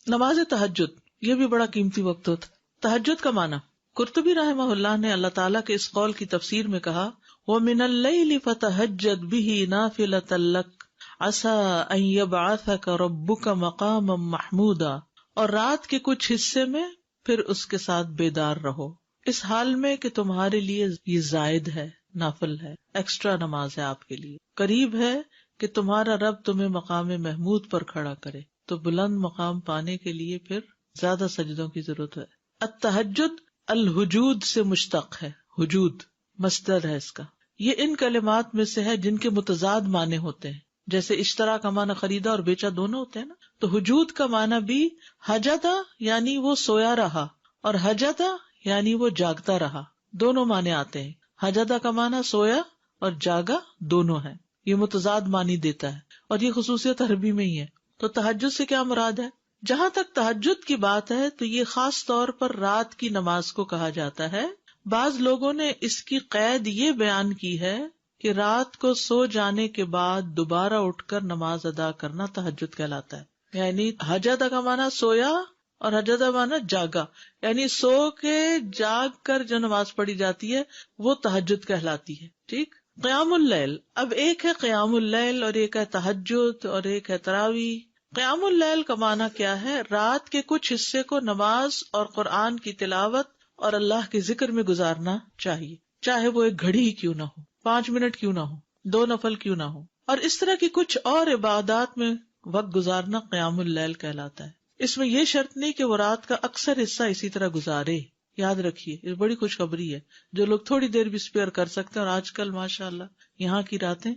نماز تہجد یہ بھی بڑا قیمتی وقت ہوتا. تہجد کا معنی قرطبی رحمہ اللہ نے اللہ تعالیٰ کے اس قول کی تفسیر میں کہا وَمِنَ اللَّيْلِ فَتَهَجَّدْ بِهِ نَافِلَةً لَكَ عَسَىٰ أَن يَبْعَثَكَ رَبُّكَ مَقَامًا مَحْمُودًا، اور رات کے کچھ حصے میں پھر اس کے ساتھ بیدار رہو، اس حال میں کہ تمہارے لیے یہ زائد ہے، نافل ہے، ایکسٹرا نماز ہے آپ کے لیے، قریب ہے کہ تمہارا رب تمہیں مقام محمود پر کھڑا کرے. تو بلند مقام پانے کے لیے پھر زیادہ سجدوں کی ضرورت ہے. التہجد الحجود سے مشتق ہے، حجود مصدر ہے اس کا. یہ ان کلمات میں سے ہے جن کے متضاد معنی ہوتے ہیں، جیسے اشترا کا معنی خریدا اور بیچا دونوں ہوتے ہیں نا. تو حجود کا معنی بھی حجدا یعنی وہ سویا رہا، اور حجدا یعنی وہ جاگتا رہا، دونوں معنی آتے ہیں. حجدا کا معنی سویا اور جاگا دونوں ہیں. یہ متضاد معنی دیتا ہے اور یہ خصوصیت عربی میں ہی ہے. تو تہجد سے کیا مراد ہے؟ جہاں تک تہجد کی بات ہے تو یہ خاص طور پر رات کی نماز کو کہا جاتا ہے. بعض لوگوں نے اس کی قید یہ بیان کی ہے کہ رات کو سو جانے کے بعد دوبارہ اٹھ کر نماز ادا کرنا تہجد کہلاتا ہے. یعنی حجدہ کا معنی سویا اور حجدہ معنی جاگا، یعنی سو کے جاگ کر جو نماز پڑھی جاتی ہے وہ تہجد کہلاتی ہے. ٹھیک. قیام اللیل، اب ایک ہے قیام اللیل اور ایک ہے تہجد اور ایک ہے تراویح. قیام اللیل کا معنی کیا ہے؟ رات کے کچھ حصے کو نماز اور قرآن کی تلاوت اور اللہ کے ذکر میں گزارنا چاہیے، چاہے وہ ایک گھڑی ہی کیوں نہ ہو، 5 منٹ کیوں نہ ہو، 2 نفل کیوں نہ ہو. اور اس طرح کی کچھ اور عبادات میں وقت گزارنا قیام اللیل کہلاتا ہے. اس میں یہ شرط نہیں کہ وہ رات کا اکثر حصہ اسی طرح گزارے. یاد رکھیے یہ بڑی خوشخبری ہے، جو لوگ تھوڑی دیر بھی اسپیئر کر سکتے ہیں، اور آج کل ماشاءاللہ یہاں کی راتیں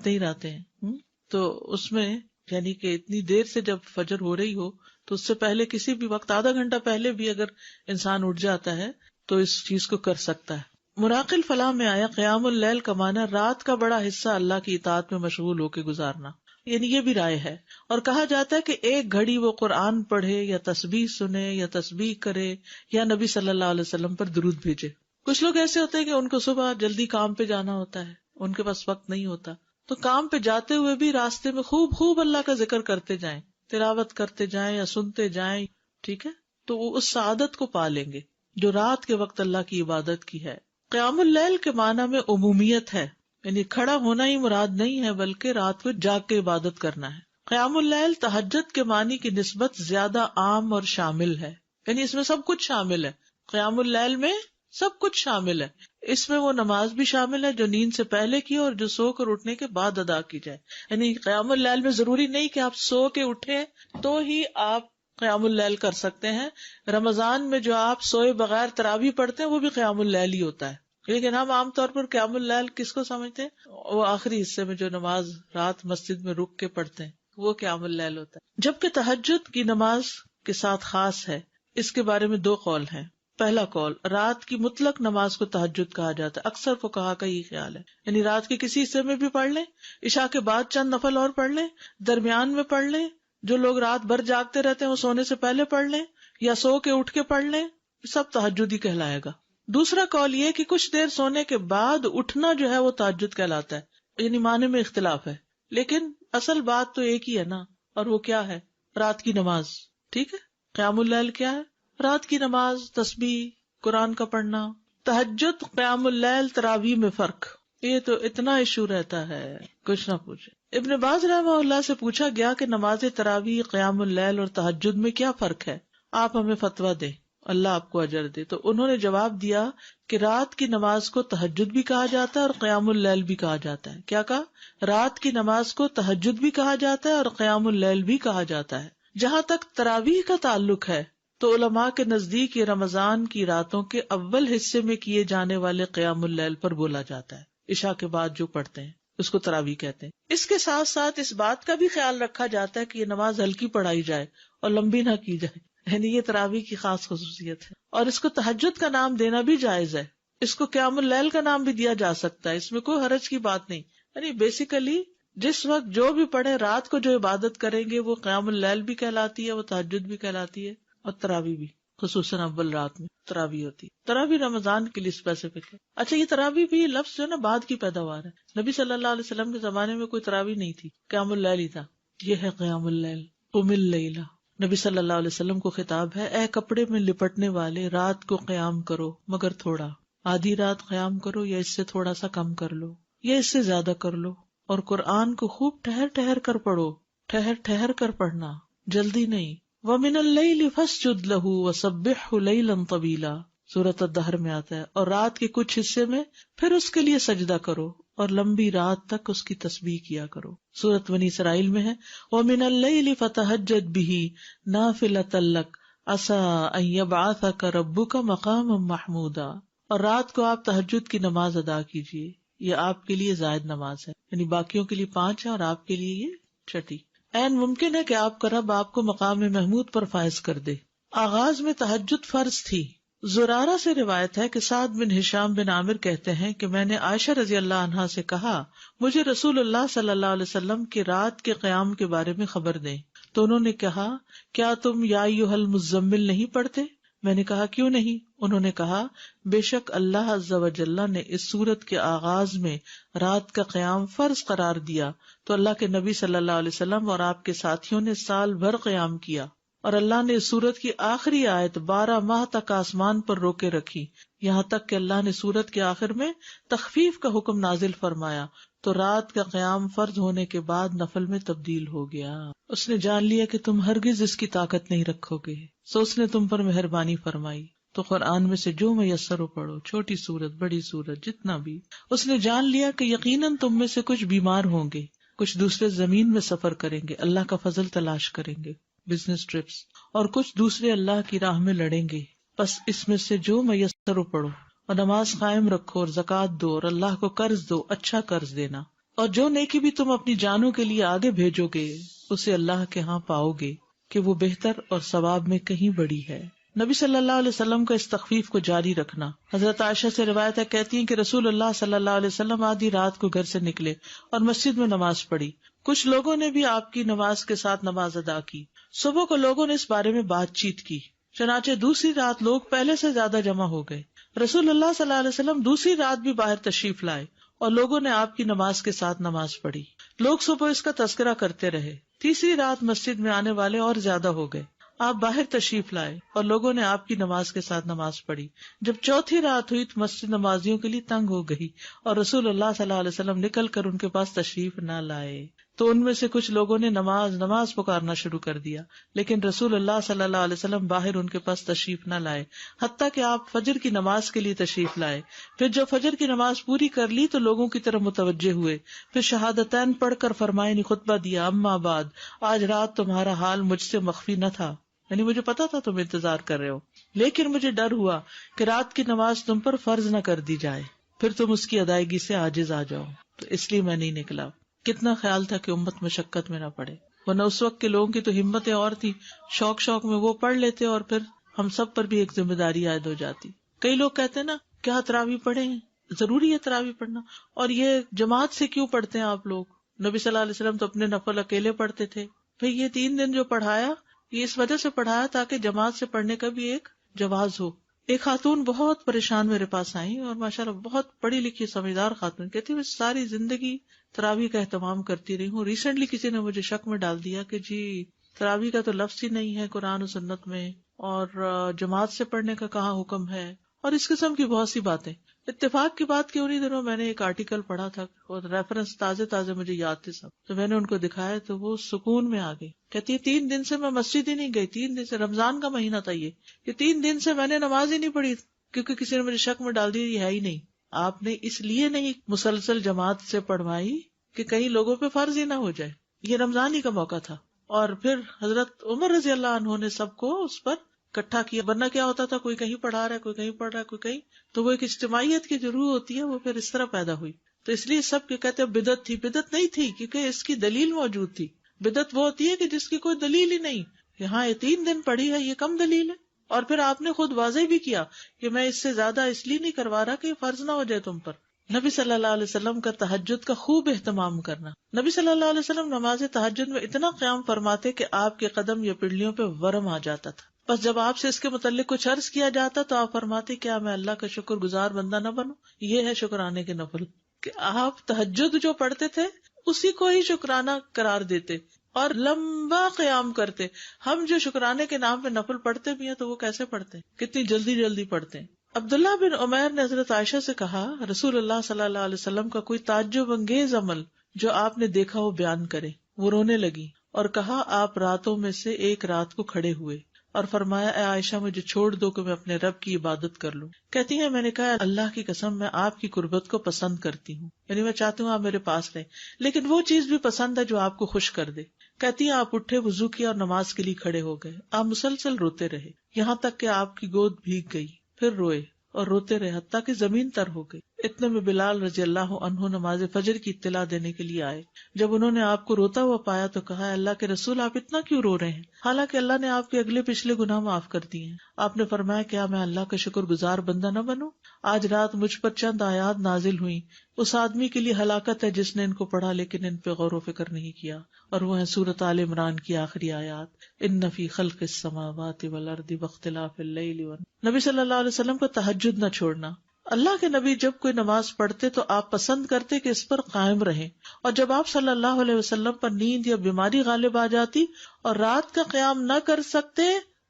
ہی راتیں ہیں. تو اس میں یعنی کہ اتنی دیر سے جب فجر ہو رہی ہو تو اس سے پہلے کسی بھی وقت آدھا گھنٹہ پہلے بھی اگر انسان اٹھ جاتا ہے تو اس چیز کو کر سکتا ہے. مراق الفلاح میں آیا قیام اللیل کا معنی رات کا بڑا حصہ اللہ کی اطاعت میں مشغول ہو کے گزارنا، یعنی یہ بھی رائے ہے. اور کہا جاتا ہے کہ ایک گھڑی وہ قرآن پڑھے یا تسبیح سنے یا تسبیح کرے یا نبی صلی اللہ علیہ وسلم پر درود بھیجے. کچھ لوگ ایسے ہوتے ہیں کہ ان کو صبح جلدی کام پہ جانا ہوتا ہے، ان کے پاس وقت نہیں ہوتا، تو کام پہ جاتے ہوئے بھی راستے میں خوب اللہ کا ذکر کرتے جائیں، تلاوت کرتے جائیں یا سنتے جائیں. ٹھیک ہے، تو وہ اس سعادت کو پا لیں گے جو رات کے وقت اللہ کی عبادت کی ہے. قیام اللیل کے معنی میں عمومیت ہے، یعنی کھڑا ہونا ہی مراد نہیں ہے بلکہ رات کو جاگ کے عبادت کرنا ہے. قیام اللیل تہجد کے معنی کی نسبت زیادہ عام اور شامل ہے، یعنی اس میں سب کچھ شامل ہے. قیام اللیل میں سب کچھ شامل ہے. اس میں وہ نماز بھی شامل ہے جو نیند سے پہلے کی اور جو سو کر اٹھنے کے بعد ادا کی جائے. یعنی قیام اللیل میں ضروری نہیں کہ آپ سو کے اٹھیں تو ہی آپ قیام اللیل کر سکتے ہیں. رمضان میں جو آپ سوئے بغیر تراویح پڑھتے ہیں وہ بھی قیام اللیل ہی ہوتا ہے. لیکن ہم عام طور پر قیام اللیل کس کو سمجھتے ہیں؟ وہ آخری حصے میں جو نماز رات مسجد میں رک کے پڑھتے ہیں وہ قیام اللیل ہوتا ہے. جبکہ تہجد کی نماز کے ساتھ خاص ہے. اس کے بارے میں 2 قول ہیں. پہلا قول، رات کی مطلق نماز کو تہجد کہا جاتا ہے. اکثر فقہا کا یہ خیال ہے، یعنی رات کے کسی حصے میں بھی پڑھ لیں، عشاء کے بعد چند نفل اور پڑھ لیں، درمیان میں پڑھ لیں، جو لوگ رات بھر جاگتے رہتے ہیں وہ سونے سے پہلے پڑھ لیں یا سو کے اٹھ کے پڑھ لیں، سب تہجد ہی کہلائے گا. دوسرا قول یہ کہ کچھ دیر سونے کے بعد اٹھنا جو ہے وہ تہجد کہلاتا ہے. یعنی معنی میں اختلاف ہے لیکن اصل بات تو ایک ہی ہے نا، اور وہ کیا ہے؟ رات کی نماز. ٹھیک ہے، قیام اللیل کیا ہے؟ رات کی نماز، تسبیح، قرآن کا پڑھنا. تہجد، قیام اللیل، تراویح میں فرق، یہ تو اتنا ایشو رہتا ہے کچھ نہ پوچھے. ابن باز رحمہ اللہ سے پوچھا گیا کہ نماز تراویح، قیام اللیل اور تہجد میں کیا فرق ہے، آپ ہمیں فتویٰ دیں، اللہ آپ کو اجر دے. تو انہوں نے جواب دیا کہ رات کی نماز کو تہجد بھی کہا جاتا ہے اور قیام اللیل بھی کہا جاتا ہے. کیا کہا؟ رات کی نماز کو تہجد بھی کہا جاتا ہے اور قیام اللیل بھی کہا جاتا ہے. جہاں تک تراویح کا تعلق ہے تو علماء کے نزدیک یہ رمضان کی راتوں کے اول حصے میں کیے جانے والے قیام اللیل پر بولا جاتا ہے. عشاء کے بعد جو پڑھتے ہیں اس کو تراویح کہتے ہیں. اس کے ساتھ ساتھ اس بات کا بھی خیال رکھا جاتا ہے کہ یہ نماز ہلکی پڑھائی جائے اور لمبی نہ کی جائے، یعنی یہ تراویح کی خاص خصوصیت ہے. اور اس کو تہجد کا نام دینا بھی جائز ہے، اس کو قیام اللیل کا نام بھی دیا جا سکتا ہے، اس میں کوئی حرج کی بات نہیں. یعنی بیسیکلی جس وقت جو بھی پڑھے رات کو جو عبادت کریں گے وہ قیام اللیل بھی کہلاتی ہے، وہ تہجد بھی کہلاتی ہے اور تراویح بھی. خصوصاً اول رات میں تراویح ہوتی ہے. تراویح رمضان کے لیے اسپیسیفک ہے. اچھا، یہ تراویح بھی لفظ جو ہے نا بعد کی پیداوار ہے. نبی صلی اللہ علیہ وسلم کے زمانے میں کوئی تراویح نہیں تھی، قیام اللیل ہی تھا. یہ ہے قیام اللیل. قم اللیل نبی صلی اللہ علیہ وسلم کو خطاب ہے، اے کپڑے میں لپٹنے والے، رات کو قیام کرو مگر تھوڑا، آدھی رات قیام کرو یا اس سے تھوڑا سا کم کر لو یا اس سے زیادہ کر لو، اور قرآن کو خوب ٹھہر ٹھہر کر پڑھو، ٹھہر ٹھہر کر پڑھنا، جلدی نہیں۔ وَمِنَ اللَّيْلِ فَاسْجُدْ لَهُ وَسَبِّحْهُ لَيْلًا طَوِيلًا، سورۃ الدہر میں آتا ہے، اور رات کے کچھ حصے میں پھر اس کے لیے سجدہ کرو اور لمبی رات تک اس کی تسبیح کیا کرو۔ سورۃ بنی اسرائیل میں ہے، وَمِنَ اللَّيْلِ فَتَہَجَّدْ بِهِ نَافِلَةً لَكَ عَسَىٰ أَن يَبْعَثَكَ رَبُّكَ مَقَامًا مَحْمُودًا، اور رات کو آپ تہجد کی نماز ادا کیجیے، یہ آپ کے لیے زائد نماز ہے، یعنی باقیوں کے لیے 5 ہے اور آپ کے لیے یہ چھٹی۔ عین ممکن ہے کہ آپ کا رب آپ کو مقام محمود پر فائز کر دے۔ آغاز میں تہجد فرض تھی۔ زرارہ سے روایت ہے کہ سعد بن ہشام بن عامر کہتے ہیں کہ میں نے عائشہ رضی اللہ عنہا سے کہا، مجھے رسول اللہ صلی اللہ علیہ وسلم کی رات کے قیام کے بارے میں خبر دیں، تو انہوں نے کہا، کیا تم یا ایھا المزمل نہیں پڑھتے؟ میں نے کہا کیوں نہیں؟ انہوں نے کہا، بے شک اللہ عز و جل نے اس سورت کے آغاز میں رات کا قیام فرض قرار دیا تو اللہ کے نبی صلی اللہ علیہ وسلم اور آپ کے ساتھیوں نے سال بھر قیام کیا، اور اللہ نے اس سورت کی آخری آیت 12 ماہ تک آسمان پر روکے رکھی، یہاں تک کہ اللہ نے سورت کے آخر میں تخفیف کا حکم نازل فرمایا تو رات کا قیام فرض ہونے کے بعد نفل میں تبدیل ہو گیا۔ اس نے جان لیا کہ تم ہرگز اس کی طاقت نہیں رکھو گے، سو اس نے تم پر مہربانی فرمائی، تو قرآن میں سے جو میسر ہو پڑھو، چھوٹی سورت بڑی سورت جتنا بھی۔ اس نے جان لیا کہ یقیناً تم میں سے کچھ بیمار ہوں گے، کچھ دوسرے زمین میں سفر کریں گے، اللہ کا فضل تلاش کریں گے، بزنس ٹرپس، اور کچھ دوسرے اللہ کی راہ میں لڑیں گے، بس اس میں سے جو میسر ہو پڑھو، اور نماز قائم رکھو، اور زکوٰۃ دو، اور اللہ کو قرض دو، اچھا قرض دینا، اور جو نیکی بھی تم اپنی جانوں کے لیے آگے بھیجو گے اسے اللہ کے ہاں پاؤ گے کہ وہ بہتر اور ثواب میں کہیں بڑی ہے۔ نبی صلی اللہ علیہ وسلم کا اس تخفیف کو جاری رکھنا۔ حضرت عائشہ سے روایت ہے، کہتی ہیں کہ رسول اللہ صلی اللہ علیہ وسلم آدھی رات کو گھر سے نکلے اور مسجد میں نماز پڑھی، کچھ لوگوں نے بھی آپ کی نماز کے ساتھ نماز ادا کی۔ صبح کو لوگوں نے اس بارے میں بات چیت کی، چنانچہ دوسری رات لوگ پہلے سے زیادہ جمع ہو گئے۔ رسول اللہ صلی اللہ علیہ وسلم دوسری رات بھی باہر تشریف لائے اور لوگوں نے آپ کی نماز کے ساتھ نماز پڑھی، لوگ صبح اس کا تذکرہ کرتے رہے۔ تیسری رات مسجد میں آنے والے اور زیادہ ہو گئے، آپ باہر تشریف لائے اور لوگوں نے آپ کی نماز کے ساتھ نماز پڑھی۔ جب چوتھی رات ہوئی تو مسجد نمازیوں کے لیے تنگ ہو گئی اور رسول اللہ صلی اللہ علیہ وسلم نکل کر ان کے پاس تشریف نہ لائے، تو ان میں سے کچھ لوگوں نے نماز پکارنا شروع کر دیا، لیکن رسول اللہ صلی اللہ علیہ وسلم باہر ان کے پاس تشریف نہ لائے، حتیٰ کہ آپ فجر کی نماز کے لیے تشریف لائے۔ پھر جب فجر کی نماز پوری کر لی تو لوگوں کی طرف متوجہ ہوئے، پھر شہادتین پڑھ کر فرمائے خطبہ دیا، اما بعد، آج رات تمہارا حال مجھ سے مخفی نہ تھا، یعنی مجھے پتا تھا تم انتظار کر رہے ہو، لیکن مجھے ڈر ہوا کہ رات کی نماز تم پر فرض نہ کر دی جائے، پھر تم اس کی ادائیگی سے عاجز آ جاؤ، تو اس لیے میں نہیں نکلا۔ کتنا خیال تھا کہ امت مشقت میں نہ پڑے، ورنہ اس وقت کے لوگوں کی تو ہمتیں اور تھی، شوق میں وہ پڑھ لیتے اور پھر ہم سب پر بھی ایک ذمہ داری عائد ہو جاتی۔ کئی لوگ کہتے ہیں نا، کیا تراویح پڑھیں، ضروری ہے تراویح پڑھنا، اور یہ جماعت سے کیوں پڑھتے ہیں آپ لوگ؟ نبی صلی اللہ علیہ وسلم تو اپنے نفل اکیلے پڑھتے تھے۔ بھئی یہ 3 دن جو پڑھایا، یہ اس وجہ سے پڑھایا تاکہ جماعت سے پڑھنے کا بھی ایک جواز ہو۔ ایک خاتون بہت پریشان میرے پاس آئی اور ماشاءاللہ بہت پڑھی لکھی سمجھدار خاتون، کہتی میں ساری زندگی تراویح کا اہتمام کرتی رہی ہوں، ریسنٹلی کسی نے مجھے شک میں ڈال دیا کہ جی تراویح کا تو لفظ ہی نہیں ہے قرآن و سنت میں، اور جماعت سے پڑھنے کا کہاں حکم ہے، اور اس قسم کی بہت سی باتیں۔ اتفاق کی بات کہ انہی دنوں میں نے ایک آرٹیکل پڑھا تھا اور ریفرنس تازے مجھے یاد تھے سب، تو میں نے ان کو دکھایا تو وہ سکون میں آ گئی۔ کہتی ہے 3 دن سے میں مسجد ہی نہیں گئی، 3 دن سے، رمضان کا مہینہ تھا یہ 3 دن سے میں نے نماز ہی نہیں پڑھی، کیونکہ کسی نے مجھے شک میں ڈال دیا یہ ہے ہی نہیں۔ آپ نے اس لیے نہیں مسلسل جماعت سے پڑھوائی کہ کئی لوگوں پہ فرض ہی نہ ہو جائے، یہ رمضان ہی کا موقع تھا، اور پھر حضرت عمر رضی اللہ عنہ نے سب کو اس پر اکٹھا کیا، ورنہ کیا ہوتا تھا کوئی کہیں پڑھا رہا ہے، کوئی کہیں پڑھ رہا ہے، کوئی کہیں، تو وہ ایک اجتماعیت کی جو روح ہوتی ہے وہ پھر اس طرح پیدا ہوئی۔ تو اس لیے سب کے کہتے ہیں بدعت تھی، بدعت نہیں تھی کیونکہ اس کی دلیل موجود تھی۔ بدعت وہ ہوتی ہے کہ جس کی کوئی دلیل ہی نہیں، یہاں یہ 3 دن پڑھی ہے یہ کم دلیل ہے، اور پھر آپ نے خود واضح بھی کیا کہ میں اس سے زیادہ اس لیے نہیں کروا رہا کہ فرض نہ ہو جائے تم پر۔ نبی صلی اللہ علیہ وسلم کا تہجد کا خوب اہتمام کرنا۔ نبی صلی اللہ علیہ وسلم نماز تہجد میں اتنا قیام فرماتے کہ آپ کے قدم یا پنڈلیوں پہ ورم آ جاتا تھا، بس جب آپ سے اس کے متعلق کچھ عرض کیا جاتا تو آپ فرماتے کیا میں اللہ کا شکر گزار بندہ نہ بنوں؟ یہ ہے شکرانے کے نفل، کہ آپ تہجد جو پڑھتے تھے اسی کو ہی شکرانہ قرار دیتے، اور لمبا قیام کرتے. ہم جو شکرانے کے نام پہ نفل پڑھتے بھی ہیں تو وہ کیسے پڑھتے ہیں, کتنی جلدی جلدی پڑھتے ہیں. عبداللہ بن عمیر نے حضرت عائشہ سے کہا, رسول اللہ صلی اللہ علیہ وسلم کا کوئی تعجب انگیز عمل جو آپ نے دیکھا وہ بیان کرے. وہ رونے لگی اور کہا, آپ راتوں میں سے ایک رات کو کھڑے ہوئے اور فرمایا, اے عائشہ مجھے چھوڑ دو کہ میں اپنے رب کی عبادت کر لوں. کہتی ہیں میں نے کہا, اللہ کی قسم میں آپ کی قربت کو پسند کرتی ہوں, یعنی میں چاہتی ہوں آپ میرے پاس رہیں, لیکن وہ چیز بھی پسند ہے جو آپ کو خوش کر دے. کہتی ہیں آپ اٹھے, وضو کیا اور نماز کے لیے کھڑے ہو گئے. آپ مسلسل روتے رہے یہاں تک کہ آپ کی گود بھیگ گئی, پھر روئے اور روتے رہے حتیٰ کہ زمین تر ہو گئی. اتنے میں بلال رضی اللہ عنہ نماز فجر کی اطلاع دینے کے لیے آئے. جب انہوں نے آپ کو روتا ہوا پایا تو کہا, اللہ کے رسول آپ اتنا کیوں رو رہے ہیں, حالانکہ اللہ نے آپ کے اگلے پچھلے گناہ معاف کر دیے ہیں. آپ نے فرمایا, کیا میں اللہ کا شکر گزار بندہ نہ بنوں؟ آج رات مجھ پر چند آیات نازل ہوئی, اس آدمی کے لیے ہلاکت ہے جس نے ان کو پڑھا لیکن ان پہ غور و فکر نہیں کیا, اور وہ ہے سورۃ آل عمران کی آخری آیات, ان فی خلق السماوات والارض واختلاف اللیل والنہار. نبی صلی اللہ علیہ وسلم کو تہجد نہ چھوڑنا. اللہ کے نبی جب کوئی نماز پڑھتے تو آپ پسند کرتے کہ اس پر قائم رہیں, اور جب آپ صلی اللہ علیہ وسلم پر نیند یا بیماری غالب آ جاتی اور رات کا قیام نہ کر سکتے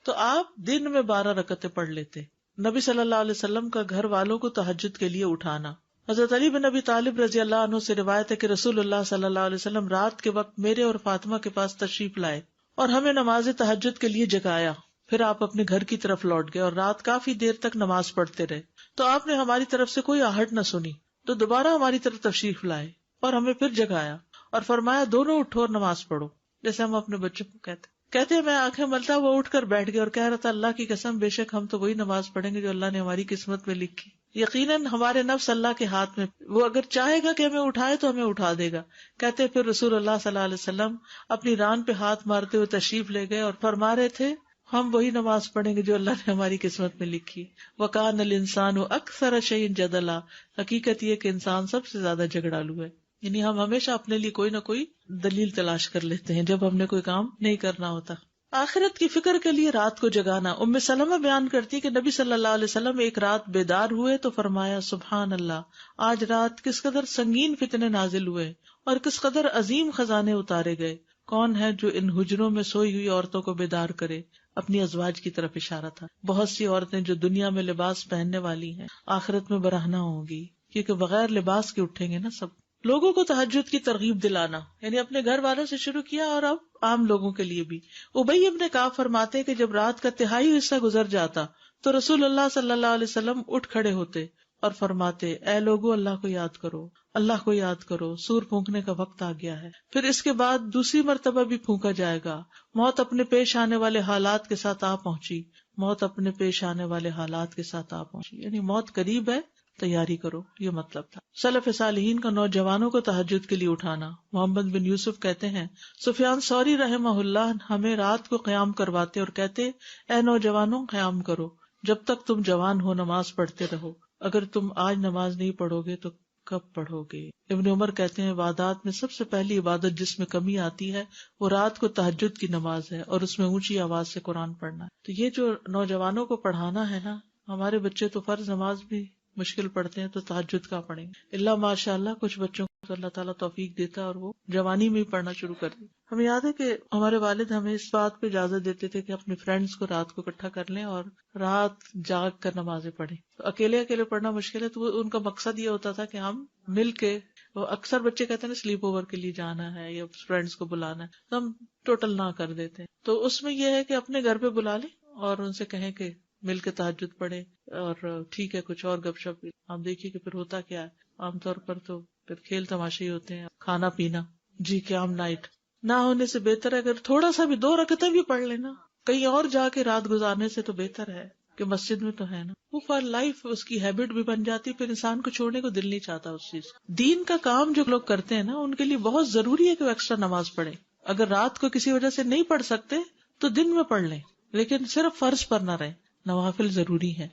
تو آپ دن میں 12 رکعتیں پڑھ لیتے. نبی صلی اللہ علیہ وسلم کا گھر والوں کو تہجد کے لیے اٹھانا. حضرت علی بن ابی طالب رضی اللہ عنہ سے روایت ہے کہ رسول اللہ صلی اللہ علیہ وسلم رات کے وقت میرے اور فاطمہ کے پاس تشریف لائے اور ہمیں نماز تہجد کے لیے جگایا. پھر آپ اپنے گھر کی طرف لوٹ گئے اور رات کافی دیر تک نماز پڑھتے رہے. تو آپ نے ہماری طرف سے کوئی آہٹ نہ سنی تو دوبارہ ہماری طرف تشریف لائے اور ہمیں پھر جگایا اور فرمایا, دونوں اٹھو اور نماز پڑھو, جیسے ہم اپنے بچوں کو کہتے میں آنکھیں ملتا وہ اٹھ کر بیٹھ گیا اور کہہ رہا تھا, اللہ کی قسم بے شک ہم تو وہی نماز پڑھیں گے جو اللہ نے ہماری قسمت میں لکھی. یقیناً ہمارے نفس اللہ کے ہاتھ میں, وہ اگر چاہے گا کہ ہمیں اٹھائے تو ہمیں اٹھا دے گا. کہتے پھر رسول اللہ صلی اللہ علیہ وسلم اپنی ران پہ ہاتھ مارتے ہوئے تشریف لے گئے اور فرما رہے تھے, ہم وہی نماز پڑھیں گے جو اللہ نے ہماری قسمت میں لکھی. وَكَانَ الْإِنسَانُ أَكْثَرَ شَيْءٍ جَدَلًا. حقیقت یہ کہ انسان سب سے زیادہ جھگڑالو ہے, یعنی ہم ہمیشہ اپنے لیے کوئی نہ کوئی دلیل تلاش کر لیتے ہیں جب ہم نے کوئی کام نہیں کرنا ہوتا. آخرت کی فکر کے لیے رات کو جگانا. ام سلمہ بیان کرتی کہ نبی صلی اللہ علیہ وسلم ایک رات بیدار ہوئے تو فرمایا, سبحان اللہ, آج رات کس قدر سنگین فتنے نازل ہوئے اور کس قدر عظیم خزانے اتارے گئے. کون ہے جو ان حجروں میں سوئی ہوئی عورتوں کو بیدار کرے؟ اپنی ازواج کی طرف اشارہ تھا. بہت سی عورتیں جو دنیا میں لباس پہننے والی ہیں آخرت میں برہنہ ہوں گی, کیونکہ بغیر لباس کے اٹھیں گے نا سب. لوگوں کو تہجد کی ترغیب دلانا, یعنی اپنے گھر والوں سے شروع کیا اور اب عام لوگوں کے لیے بھی. ابی ابن کعب فرماتے کہ جب رات کا تہائی حصہ گزر جاتا تو رسول اللہ صلی اللہ علیہ وسلم اٹھ کھڑے ہوتے اور فرماتے, اے لوگو اللہ کو یاد کرو, اللہ کو یاد کرو, سور پھونکنے کا وقت آ گیا ہے. پھر اس کے بعد دوسری مرتبہ بھی پھونکا جائے گا. موت اپنے پیش آنے والے حالات کے ساتھ آ پہنچی, موت اپنے پیش آنے والے حالات کے ساتھ آ پہنچی, یعنی موت قریب ہے, تیاری کرو, یہ مطلب تھا. سلف صالحین کا نوجوانوں کو تہجد کے لیے اٹھانا. محمد بن یوسف کہتے ہیں, سفیان ثوری رحمہ اللہ ہمیں رات کو قیام کرواتے اور کہتے, اے نوجوانوں قیام کرو, جب تک تم جوان ہو نماز پڑھتے رہو, اگر تم آج نماز نہیں پڑھو گے تو کب پڑھو گے. ابن عمر کہتے ہیں, عبادات میں سب سے پہلی عبادت جس میں کمی آتی ہے وہ رات کو تہجد کی نماز ہے, اور اس میں اونچی آواز سے قرآن پڑھنا ہے. تو یہ جو نوجوانوں کو پڑھانا ہے نا, ہمارے بچے تو فرض نماز بھی مشکل پڑھتے ہیں تو تہجد کا پڑھیں گے. اللہ ماشاء اللہ کچھ بچوں کو اللہ تعالیٰ توفیق دیتا ہے اور وہ جوانی میں ہی پڑھنا شروع کر دیں. ہمیں یاد ہے کہ ہمارے والد ہمیں اس بات پہ اجازت دیتے تھے کہ اپنے فرینڈس کو رات کو اکٹھا کر لیں اور رات جاگ کر نمازیں پڑھیں. تو اکیلے اکیلے پڑھنا مشکل ہے, تو ان کا مقصد یہ ہوتا تھا کہ ہم مل کے, وہ اکثر بچے کہتے ہیں نا سلیپ اوور کے لیے جانا ہے یا فرینڈس کو بلانا ہے, تو ہم ٹوٹل نہ کر دیتے ہیں. تو اس میں یہ ہے کہ اپنے گھر پہ بلا لیں اور ان سے کہیں کہ مل کے تہجد پڑھے, اور ٹھیک ہے کچھ اور گپ شپ. آپ دیکھیے کہ پھر ہوتا کیا ہے, عام طور پر تو پھر کھیل تماشے ہی ہوتے ہیں, کھانا پینا. جی قیام نائٹ نہ ہونے سے بہتر ہے اگر تھوڑا سا بھی 2 رکعتیں بھی پڑھ لینا, کہیں اور جا کے رات گزارنے سے تو بہتر ہے کہ مسجد میں تو ہے نا. وہ فار لائف اس کی ہیبٹ بھی بن جاتی, پھر انسان کو چھوڑنے کو دل نہیں چاہتا اس چیز. دین کا کام جو لوگ کرتے ہیں نا, ان کے لیے بہت ضروری ہے کہ وہ ایکسٹرا نماز پڑھیں. اگر رات کو کسی وجہ سے نہیں پڑھ سکتے تو دن میں پڑھ لیں, لیکن صرف فرض پر نہ رہیں, نوافل ضروری ہے.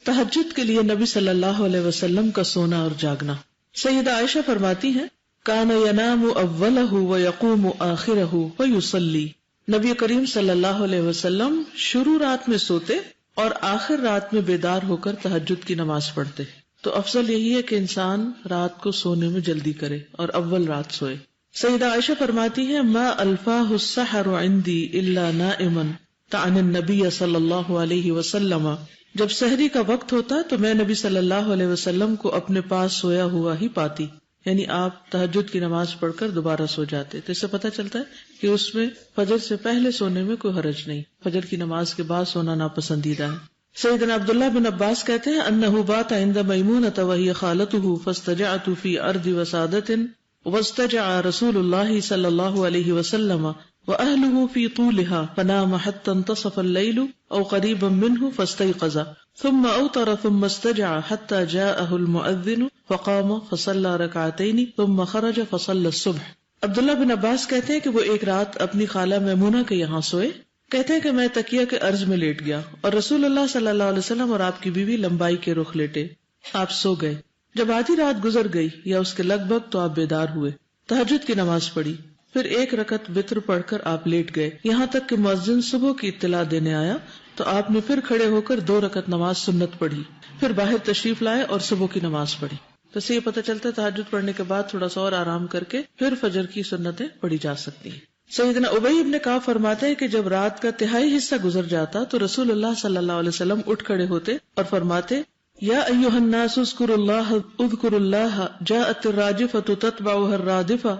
تہجد کے لیے نبی صلی اللہ علیہ وسلم کا سونا اور جاگنا. سیدہ عائشہ فرماتی ہیں, کان ینام اولہ ویقوم آخرہ ویصلی. نبی کریم صلی اللہ علیہ وسلم شروع رات میں سوتے اور آخر رات میں بیدار ہو کر تہجد کی نماز پڑھتے. تو افضل یہی ہے کہ انسان رات کو سونے میں جلدی کرے اور اول رات سوئے. سیدہ عائشہ فرماتی ہیں ما الفاہ السحر عندی الا نائما تعنی النبی صلی اللہ علیہ وسلم، جب سحری کا وقت ہوتا تو میں نبی صلی اللہ علیہ وسلم کو اپنے پاس سویا ہوا ہی پاتی، یعنی آپ تہجد کی نماز پڑھ کر دوبارہ سو جاتے. تو اس سے پتہ چلتا ہے کہ اس میں فجر سے پہلے سونے میں کوئی حرج نہیں، فجر کی نماز کے بعد سونا ناپسندیدہ ہے. سیدنا عبداللہ بن عباس کہتے ہیں انہ بات عند میمونۃ وہی خالتہ فاستجعت فی ارض وسادۃ واستجع رسول اللہ صلی اللہ علیہ وسلم وأهله في طولها فنام حتى انتصف الليل أو قريبا منه فاستيقظ ثم أوتر ثم استجع حتى جاءه المؤذن فقام فصلى ركعتين ثم خرج فصلى الصبح. عبداللہ بن عباس کہتے ہیں کہ وہ ایک رات اپنی خالہ میمونہ کے یہاں سوئے. کہتے ہیں کہ میں تکیہ کے عرض میں لیٹ گیا اور رسول اللہ صلی اللہ علیہ وسلم اور آپ کی بیوی لمبائی کے رخ لیٹے. آپ سو گئے. جب آدھی رات گزر گئی یا اس کے لگ بھگ تو آپ بیدار ہوئے، تہجد کی نماز پڑھی، پھر ایک رکعت وتر پڑھ کر آپ لیٹ گئے یہاں تک کہ مؤذن صبح کی اطلاع دینے آیا تو آپ نے پھر کھڑے ہو کر 2 رکعت نماز سنت پڑھی، پھر باہر تشریف لائے اور صبح کی نماز پڑھی. تو اس سے یہ پتہ چلتا ہے تہجد پڑھنے کے بعد تھوڑا سا اور آرام کر کے پھر فجر کی سنتیں پڑھی جا سکتی ہیں. سیدنا ابی بن کعب فرماتے ہیں کہ جب رات کا تہائی حصہ گزر جاتا تو رسول اللہ صلی اللہ علیہ وسلم اٹھ کھڑے ہوتے اور فرماتے یا ایھا الناس اذکروا اللہ جاءت الراجفۃ تتبعها الرادفہ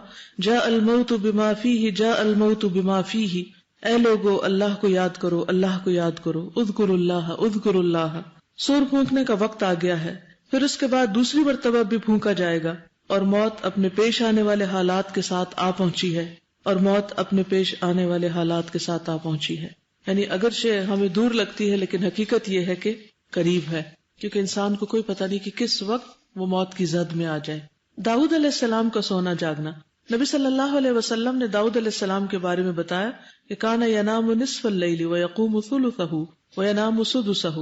جاء الموت بما فیہ جاء الموت بما فیہ، اے لوگو اللہ کو یاد کرو، اللہ کو یاد کرو، اذکروا اللہ اذکروا اللہ. سور پھونکنے کا وقت آ گیا ہے، پھر اس کے بعد دوسری مرتبہ بھی پھونکا جائے گا اور موت اپنے پیش آنے والے حالات کے ساتھ آ پہنچی ہے، اور موت اپنے پیش آنے والے حالات کے ساتھ آ پہنچی ہے. یعنی اگرچہ ہمیں دور لگتی ہے لیکن حقیقت یہ ہے کہ قریب ہے، کیونکہ انسان کو کوئی پتہ نہیں کہ کس وقت وہ موت کی زد میں آ جائے. داؤد علیہ السلام کا سونا جاگنا. نبی صلی اللہ علیہ وسلم نے داؤد علیہ السلام کے بارے میں بتایا کہ کان ینام نصف اللیل ویقوم ثلثہ وینام سدسہ،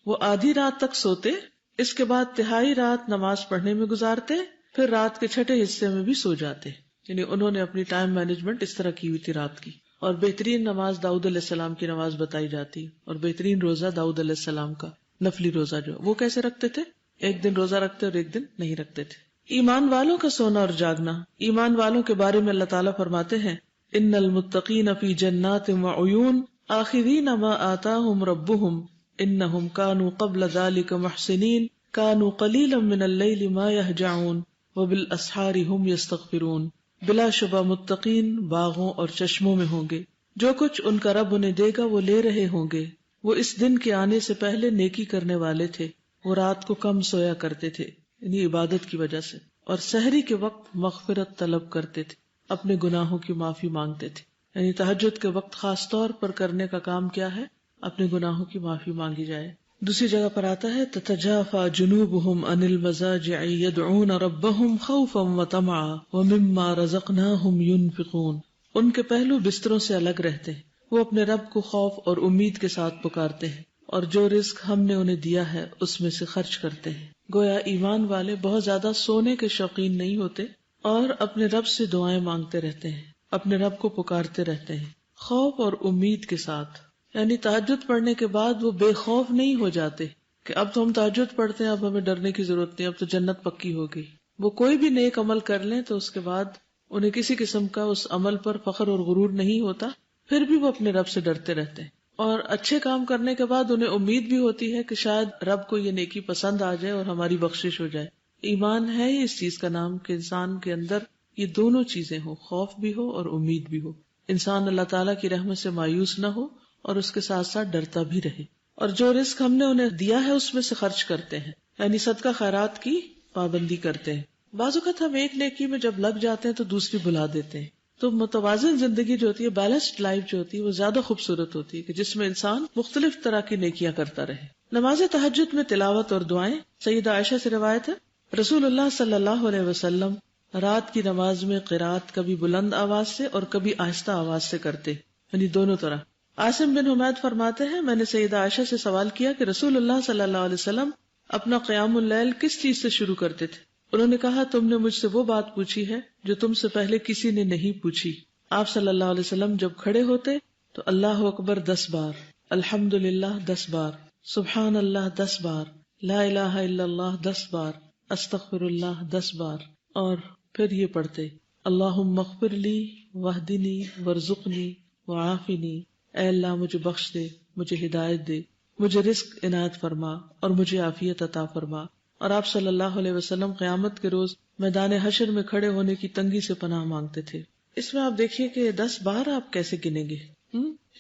وہ آدھی رات تک سوتے، اس کے بعد تہائی رات نماز پڑھنے میں گزارتے، پھر رات کے چھٹے حصے میں بھی سو جاتے. یعنی انہوں نے اپنی ٹائم مینجمنٹ اس طرح کی ہوئی تھی رات کی. اور بہترین نماز داؤد علیہ السلام کی نماز بتائی جاتی، اور بہترین روزہ داؤد علیہ السلام کا نفلی روزہ جو وہ کیسے رکھتے تھے، ایک دن روزہ رکھتے اور ایک دن نہیں رکھتے تھے. ایمان والوں کا سونا اور جاگنا. ایمان والوں کے بارے میں اللہ تعالیٰ فرماتے ہیں ان المتقین فی جنات وعیون آخذین ما آتاہم ربہم انہم کانوا قبل ذلک محسنین کانوا قلیلا من اللیل ما یہجعون وبالاسحار ہم یستغفرون. بلا شبہ متقین باغوں اور چشموں میں ہوں گے، جو کچھ ان کا رب انہیں دے گا وہ لے رہے ہوں گے. وہ اس دن کے آنے سے پہلے نیکی کرنے والے تھے، وہ رات کو کم سویا کرتے تھے یعنی عبادت کی وجہ سے، اور سحری کے وقت مغفرت طلب کرتے تھے، اپنے گناہوں کی معافی مانگتے تھے. یعنی تہجد کے وقت خاص طور پر کرنے کا کام کیا ہے، اپنے گناہوں کی معافی مانگی جائے. دوسری جگہ پر آتا ہے تتجافى جنوبهم عن المضاجع يدعون ربهم خوفا وطمعا ومما رزقناهم ينفقون. ان کے پہلو بستروں سے الگ رہتے ہیں، وہ اپنے رب کو خوف اور امید کے ساتھ پکارتے ہیں اور جو رزق ہم نے انہیں دیا ہے اس میں سے خرچ کرتے ہیں. گویا ایمان والے بہت زیادہ سونے کے شوقین نہیں ہوتے اور اپنے رب سے دعائیں مانگتے رہتے ہیں، اپنے رب کو پکارتے رہتے ہیں خوف اور امید کے ساتھ. یعنی تہجد پڑھنے کے بعد وہ بے خوف نہیں ہو جاتے کہ اب تو ہم تہجد پڑھتے ہیں، اب ہمیں ڈرنے کی ضرورت نہیں، اب تو جنت پکی ہو گئی. وہ کوئی بھی نیک عمل کر لیں تو اس کے بعد انہیں کسی قسم کا اس عمل پر فخر اور غرور نہیں ہوتا، پھر بھی وہ اپنے رب سے ڈرتے رہتے ہیں. اور اچھے کام کرنے کے بعد انہیں امید بھی ہوتی ہے کہ شاید رب کو یہ نیکی پسند آ جائے اور ہماری بخشش ہو جائے. ایمان ہے ہی اس چیز کا نام کہ انسان کے اندر یہ دونوں چیزیں ہو، خوف بھی ہو اور امید بھی ہو. انسان اللہ تعالیٰ کی رحمت سے مایوس نہ ہو اور اس کے ساتھ ساتھ ڈرتا بھی رہے، اور جو رزق ہم نے انہیں دیا ہے اس میں سے خرچ کرتے ہیں، یعنی صدقہ خیرات کی پابندی کرتے ہیں. بعض اوقات ہم ایک نیکی میں جب لگ جاتے ہیں تو دوسری بھلا دیتے ہیں. تو متوازن زندگی جو ہوتی ہے، بیلنسڈ لائف جو ہوتی ہے، وہ زیادہ خوبصورت ہوتی ہے کہ جس میں انسان مختلف طرح کی نیکیاں کرتا رہے. نماز تہجد میں تلاوت اور دعائیں. سیدہ عائشہ سے روایت ہے رسول اللہ صلی اللہ علیہ وسلم رات کی نماز میں قرات کبھی بلند آواز سے اور کبھی آہستہ آواز سے کرتے، یعنی دونوں طرح. عاصم بن حمید فرماتے ہیں میں نے سیدہ عائشہ سے سوال کیا کہ رسول اللہ صلی اللہ علیہ وسلم اپنا قیام اللیل کس چیز سے شروع کرتے تھے؟ انہوں نے کہا تم نے مجھ سے وہ بات پوچھی ہے جو تم سے پہلے کسی نے نہیں پوچھی. آپ صلی اللہ علیہ وسلم جب کھڑے ہوتے تو اللہ اکبر 10 بار، الحمدللہ 10 بار، سبحان اللہ 10 بار، لا الہ الا اللہ 10 بار، استغفر اللہ 10 بار، اور پھر یہ پڑھتے اللہم اغفر لی واہدنی وارزقنی وعافنی، اے اللہ مجھے بخش دے، مجھے ہدایت دے، مجھے رزق عنایت فرما اور مجھے عافیت عطا فرما۔ اور آپ صلی اللہ علیہ وسلم قیامت کے روز میدان حشر میں کھڑے ہونے کی تنگی سے پناہ مانگتے تھے۔ اس میں آپ دیکھیے کہ 10 بار آپ کیسے گنیں گے؟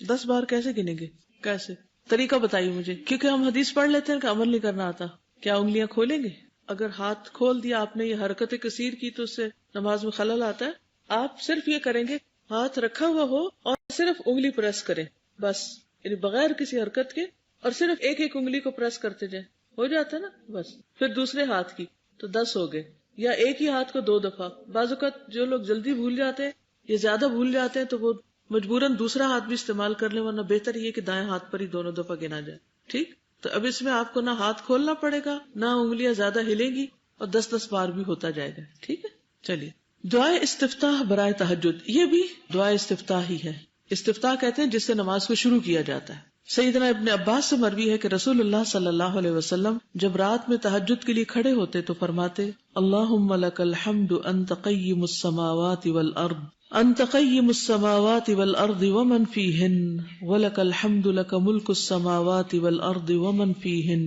10 بار کیسے گنیں گے؟ کیسے؟ طریقہ بتائیے مجھے، کیونکہ ہم حدیث پڑھ لیتے ہیں کہ عمل نہیں کرنا آتا۔ کیا انگلیاں کھولیں گے؟ اگر ہاتھ کھول دیا آپ نے، یہ حرکت کثیر کی، تو اس سے نماز میں خلل آتا ہے۔ آپ صرف یہ کریں گے، ہاتھ رکھا ہوا ہو اور صرف انگلی پریس کریں، بس، یعنی بغیر کسی حرکت کے، اور صرف ایک ایک انگلی کو پریس کرتے جائیں، ہو جاتا ہے نا بس۔ پھر دوسرے ہاتھ کی، تو 10 ہو گئے، یا ایک ہی ہاتھ کو 2 دفعہ۔ بعض اوقات جو لوگ جلدی بھول جاتے ہیں یا زیادہ بھول جاتے ہیں تو وہ مجبوراً دوسرا ہاتھ بھی استعمال کر لیں، ورنہ بہتر یہ کہ دائیں ہاتھ پر ہی دونوں دفعہ گنا جائے۔ ٹھیک، تو اب اس میں آپ کو نہ ہاتھ کھولنا پڑے گا، نہ انگلیاں زیادہ ہلیں گی، اور 10 بار بھی ہوتا جائے گا۔ ٹھیک ہے، چلیے۔ دعائے استفتاح برائے تہجد، یہ بھی دعائے استفتاح ہی ہے۔ استفتاح کہتے ہیں جس سے نماز کو شروع کیا جاتا ہے۔ سیدنا ابن عباس سے مروی ہے کہ رسول اللہ صلی اللہ علیہ وسلم جب رات میں تہجد کے لیے کھڑے ہوتے تو فرماتے: اللہم لک الحمد انت قیم السماوات والارض، انت قیم السماوات والارض ومن فیہن، ولک الحمد لک ملک السماوات والارض ومن فیہن،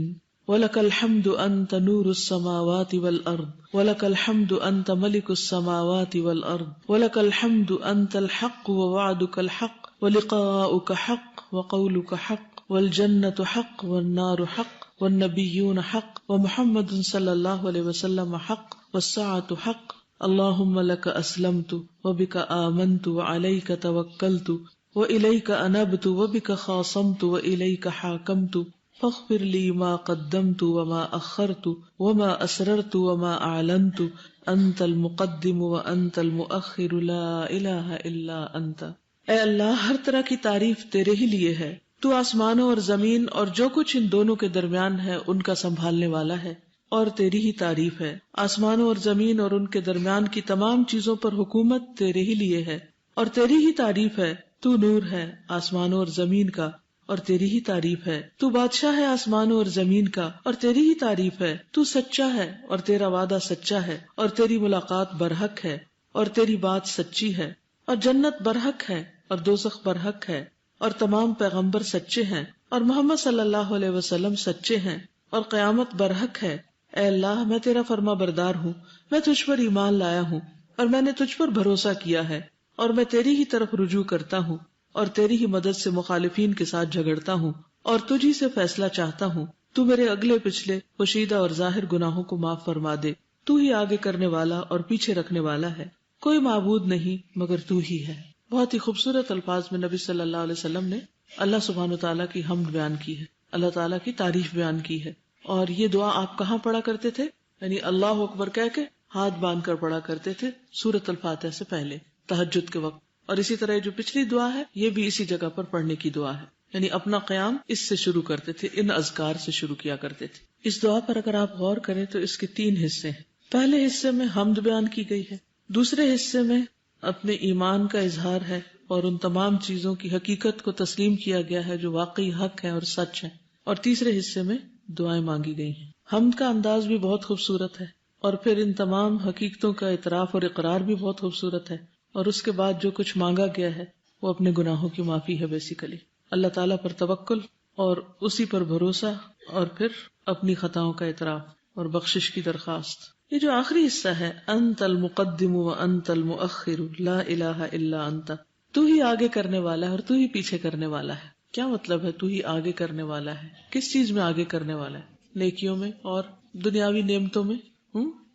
ولک الحمد انت نور السماوات والارض، ولک الحمد انت ملک السماوات والارض، ولک الحمد انت الحق ووعدک الحق ولقاؤک حق وقولک حق والجنة حق والنار حق والنبیون حق ومحمد صلی اللہ علیہ وسلم حق والساعة حق، اللہم لک اسلمت وبک آمنت وعلیک توکلت وإلیک انبت وبک خاصمت وإلیک حاکمت فاغفر لی ما قدمت وما اخرت وما اسررت وما اعلنت انت المقدم وانت المؤخر لا الہ الا انت۔ اے اللہ، ہر طرح کی تعریف تیرے ہی لیے ہے، تو آسمانوں اور زمین اور جو کچھ ان دونوں کے درمیان ہے ان کا سنبھالنے والا ہے، اور تیری ہی تعریف ہے۔ آسمانوں اور زمین اور ان کے درمیان کی تمام چیزوں پر حکومت تیرے ہی لیے ہے، اور تیری ہی تعریف ہے۔ تو نور ہے آسمانوں اور زمین کا، اور تیری ہی تعریف ہے۔ تو بادشاہ ہے آسمانوں اور زمین کا، اور تیری ہی تعریف ہے۔ تو سچا ہے اور تیرا وعدہ سچا ہے، اور تیری ملاقات برحق ہے، اور تیری بات سچی ہے، اور جنت برحق ہے اور دوزخ برحق ہے، اور تمام پیغمبر سچے ہیں، اور محمد صلی اللہ علیہ وسلم سچے ہیں، اور قیامت برحق ہے۔ اے اللہ، میں تیرا فرما بردار ہوں، میں تجھ پر ایمان لایا ہوں، اور میں نے تجھ پر بھروسہ کیا ہے، اور میں تیری ہی طرف رجوع کرتا ہوں، اور تیری ہی مدد سے مخالفین کے ساتھ جھگڑتا ہوں، اور تجھی سے فیصلہ چاہتا ہوں۔ تو میرے اگلے پچھلے پوشیدہ اور ظاہر گناہوں کو معاف فرما دے۔ تو ہی آگے کرنے والا اور پیچھے رکھنے والا ہے، کوئی معبود نہیں مگر تو ہی ہے۔ بہت ہی خوبصورت الفاظ میں نبی صلی اللہ علیہ وسلم نے اللہ سبحانہ وتعالیٰ کی حمد بیان کی ہے، اللہ تعالیٰ کی تعریف بیان کی ہے۔ اور یہ دعا آپ کہاں پڑھا کرتے تھے؟ یعنی اللہ اکبر کہہ کے ہاتھ باندھ کر پڑھا کرتے تھے سورۃ الفاتحہ سے پہلے تہجد کے وقت۔ اور اسی طرح جو پچھلی دعا ہے یہ بھی اسی جگہ پر پڑھنے کی دعا ہے، یعنی اپنا قیام اس سے شروع کرتے تھے، ان اذکار سے شروع کیا کرتے تھے۔ اس دعا پر اگر آپ غور کریں تو اس کے 3 حصے ہیں۔ پہلے حصے میں حمد بیان کی گئی ہے، دوسرے حصے میں اپنے ایمان کا اظہار ہے اور ان تمام چیزوں کی حقیقت کو تسلیم کیا گیا ہے جو واقعی حق ہے اور سچ ہے، اور تیسرے حصے میں دعائیں مانگی گئی ہیں۔ حمد کا انداز بھی بہت خوبصورت ہے، اور پھر ان تمام حقیقتوں کا اعتراف اور اقرار بھی بہت خوبصورت ہے، اور اس کے بعد جو کچھ مانگا گیا ہے وہ اپنے گناہوں کی معافی ہے۔ بیسیکلی اللہ تعالیٰ پر توکل اور اسی پر بھروسہ، اور پھر اپنی خطاؤں کا اعتراف اور بخشش کی درخواست۔ یہ جو آخری حصہ ہے، انت المقدم وانت المؤخر لا الہ الا انت، تو ہی آگے کرنے والا ہے اور تو ہی پیچھے کرنے والا ہے۔ کیا مطلب ہے تو ہی آگے کرنے والا ہے؟ کس چیز میں آگے کرنے والا ہے؟ نیکیوں میں اور دنیاوی نعمتوں میں،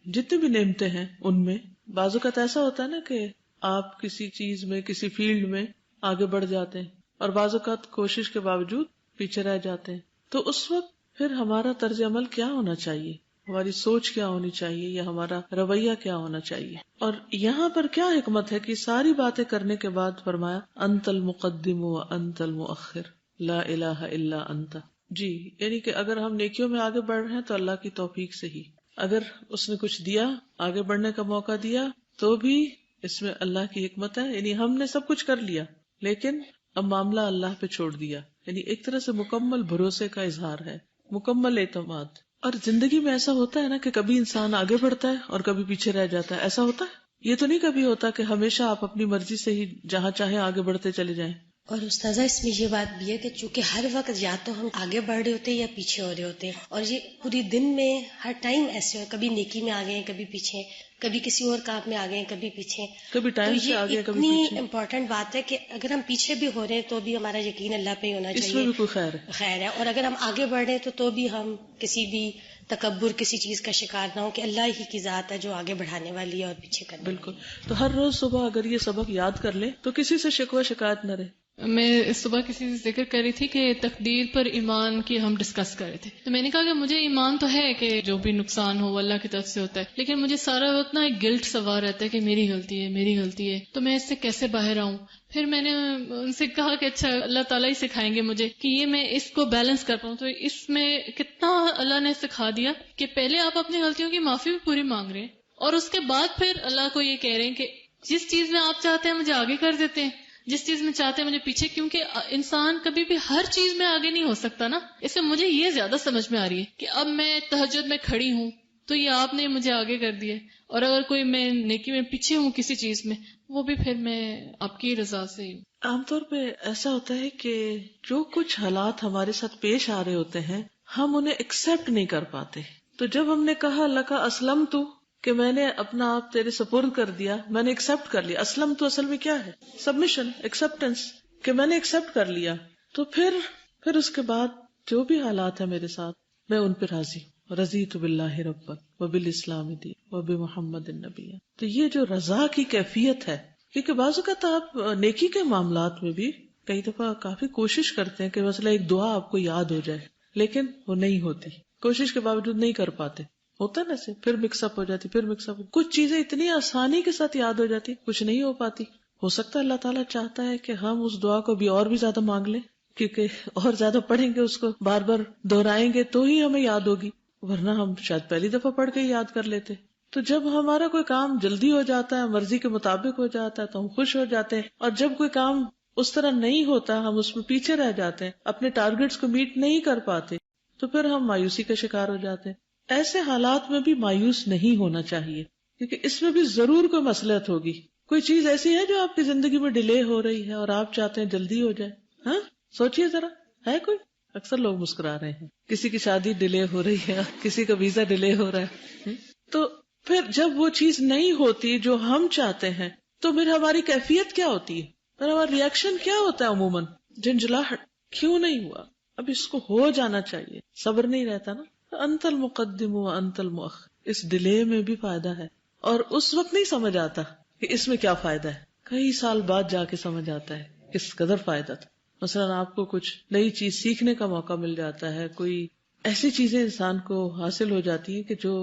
جتنی بھی نعمتیں ہیں ان میں۔ بعض اوقات ایسا ہوتا ہے نا کہ آپ کسی چیز میں، کسی فیلڈ میں آگے بڑھ جاتے ہیں، اور بعض اوقات کوشش کے باوجود پیچھے رہ جاتے ہیں، تو اس وقت پھر ہمارا طرز عمل کیا ہونا چاہیے، ہماری سوچ کیا ہونی چاہیے، یا ہمارا رویہ کیا ہونا چاہیے؟ اور یہاں پر کیا حکمت ہے کہ ساری باتیں کرنے کے بعد فرمایا انت المقدم وانت المؤخر لا الہ الا انت۔ جی، یعنی کہ اگر ہم نیکیوں میں آگے بڑھ رہے ہیں تو اللہ کی توفیق سے ہی، اگر اس نے کچھ دیا، آگے بڑھنے کا موقع دیا، تو بھی اس میں اللہ کی حکمت ہے۔ یعنی ہم نے سب کچھ کر لیا لیکن اب معاملہ اللہ پہ چھوڑ دیا، یعنی ایک طرح سے مکمل بھروسے کا اظہار ہے، مکمل اعتماد۔ اور زندگی میں ایسا ہوتا ہے نا کہ کبھی انسان آگے بڑھتا ہے اور کبھی پیچھے رہ جاتا ہے، ایسا ہوتا ہے یہ تو نہیں کبھی ہوتا کہ ہمیشہ آپ اپنی مرضی سے ہی جہاں چاہیں آگے بڑھتے چلے جائیں. اور استاذہ اس میں یہ بات بھی ہے کہ چونکہ ہر وقت یا تو ہم آگے بڑھ رہے ہوتے ہیں یا پیچھے ہو رہے ہوتے ہیں، اور یہ پوری دن میں ہر ٹائم ایسے ہو، کبھی نیکی میں آگے ہیں کبھی پیچھے، کبھی کسی اور کام میں آگے ہیں کبھی پیچھے. کبھی ٹائم سے آگے کبھی اتنی پیچھے. امپورٹنٹ بات ہے کہ اگر ہم پیچھے بھی ہو رہے ہیں تو بھی ہمارا یقین اللہ پہ ہی ہونا اس میں چاہیے، بھی کوئی خیر ہے. خیر ہے. اور اگر ہم آگے بڑھ رہے ہیں تو بھی ہم کسی بھی تکبر کسی چیز کا شکار نہ ہو کہ اللہ ہی کی ذات ہے جو آگے بڑھانے والی ہے اور پیچھے کرنے والی ہے. بالکل. تو ہر روز صبح اگر یہ سبق یاد کر لیں تو کسی سے شکوہ شکایت نہ رہے. میں صبح کسی سے ذکر کر رہی تھی کہ تقدیر پر ایمان کی ہم ڈسکس کر رہے تھے، تو میں نے کہا کہ مجھے ایمان تو ہے کہ جو بھی نقصان ہو وہ اللہ کی طرف سے ہوتا ہے، لیکن مجھے سارا وقت نا ایک گلٹ سوار رہتا ہے کہ میری غلطی ہے میری غلطی ہے، تو میں اس سے کیسے باہر آؤں. پھر میں نے ان سے کہا کہ اچھا اللہ تعالیٰ ہی سکھائیں گے مجھے کہ یہ میں اس کو بیلنس کر پاؤں. تو اس میں کتنا اللہ نے سکھا دیا کہ پہلے آپ اپنی غلطیوں کی معافی بھی پوری مانگ رہے ہیں، اور اس کے بعد پھر اللہ کو یہ کہہ رہے ہیں کہ جس چیز میں آپ چاہتے ہیں مجھے آگے کر دیتے ہیں، جس چیز میں چاہتے ہیں مجھے پیچھے، کیونکہ انسان کبھی بھی ہر چیز میں آگے نہیں ہو سکتا نا. اس سے مجھے یہ زیادہ سمجھ میں آ رہی ہے کہ اب میں تہجد میں کھڑی ہوں تو یہ آپ نے مجھے آگے کر دیا، اور اگر کوئی میں نیکی میں پیچھے ہوں کسی چیز میں، وہ بھی پھر میں آپ کی رضا سے ہی. عام طور پہ ایسا ہوتا ہے کہ جو کچھ حالات ہمارے ساتھ پیش آ رہے ہوتے ہیں ہم انہیں ایکسپٹ نہیں کر پاتے. تو جب ہم نے کہا لکا اسلم تو، کہ میں نے اپنا آپ تیرے سپرد کر دیا، میں نے ایکسپٹ کر لیا. اسلم تو اصل میں کیا ہے؟ سبمیشن، ایکسپٹنس، کہ میں نے ایکسپٹ کر لیا. تو پھر اس کے بعد جو بھی حالات ہیں میرے ساتھ میں ان پہ راضی ہوں. رضیت باللہ ربا وبالاسلام دین وبمحمد النبی. تو یہ جو رضا کی کیفیت ہے، کیونکہ بعض اوقات آپ نیکی کے معاملات میں بھی کئی دفعہ کافی کوشش کرتے ہیں کہ مثلا ایک دعا آپ کو یاد ہو جائے، لیکن وہ نہیں ہوتی، کوشش کے باوجود نہیں کر پاتے. ہوتا نا سے پھر مکس اپ ہو جاتی، پھر مکس اپ. کچھ چیزیں اتنی آسانی کے ساتھ یاد ہو جاتی، کچھ نہیں ہو پاتی. ہو سکتا ہے اللہ تعالیٰ چاہتا ہے کہ ہم اس دعا کو بھی اور بھی زیادہ مانگ لیں، کیونکہ اور زیادہ پڑھیں گے، اس کو بار بار دہرائیں گے تو ہی ہمیں یاد ہوگی، ورنہ ہم شاید پہلی دفعہ پڑھ کے ہی یاد کر لیتے. تو جب ہمارا کوئی کام جلدی ہو جاتا ہے، مرضی کے مطابق ہو جاتا ہے، تو ہم خوش ہو جاتے ہیں. اور جب کوئی کام اس طرح نہیں ہوتا، ہم اس میں پیچھے رہ جاتے ہیں، اپنے ٹارگٹس کو میٹ نہیں کر پاتے، تو پھر ہم مایوسی کا شکار ہو جاتے ہیں. ایسے حالات میں بھی مایوس نہیں ہونا چاہیے، کیونکہ اس میں بھی ضرور کوئی مصلحت ہوگی. کوئی چیز ایسی ہے جو آپ کی زندگی میں ڈیلے ہو رہی ہے اور آپ چاہتے ہیں جلدی ہو جائے. ہاں سوچئے ذرا، ہے کوئی؟ اکثر لوگ مسکرا رہے ہیں. کسی کی شادی ڈیلے ہو رہی ہے، کسی کا ویزا ڈیلے ہو رہا ہے. تو پھر جب وہ چیز نہیں ہوتی جو ہم چاہتے ہیں تو پھر ہماری کیفیت کیا ہوتی ہے، پھر ہمارا ری ایکشن کیا ہوتا ہے؟ عموماً جھنجھلاہٹ، کیوں نہیں ہوا، اب اس کو ہو جانا چاہیے. صبر نہیں رہتا نا. انت المقدم و انت المؤخر، اس ڈیلے میں بھی فائدہ ہے. اور اس وقت نہیں سمجھ آتا کہ اس میں کیا فائدہ ہے، کئی سال بعد جا کے سمجھ آتا ہے کس قدر فائدہ تھا. مثلا آپ کو کچھ نئی چیز سیکھنے کا موقع مل جاتا ہے، کوئی ایسی چیزیں انسان کو حاصل ہو جاتی ہیں کہ جو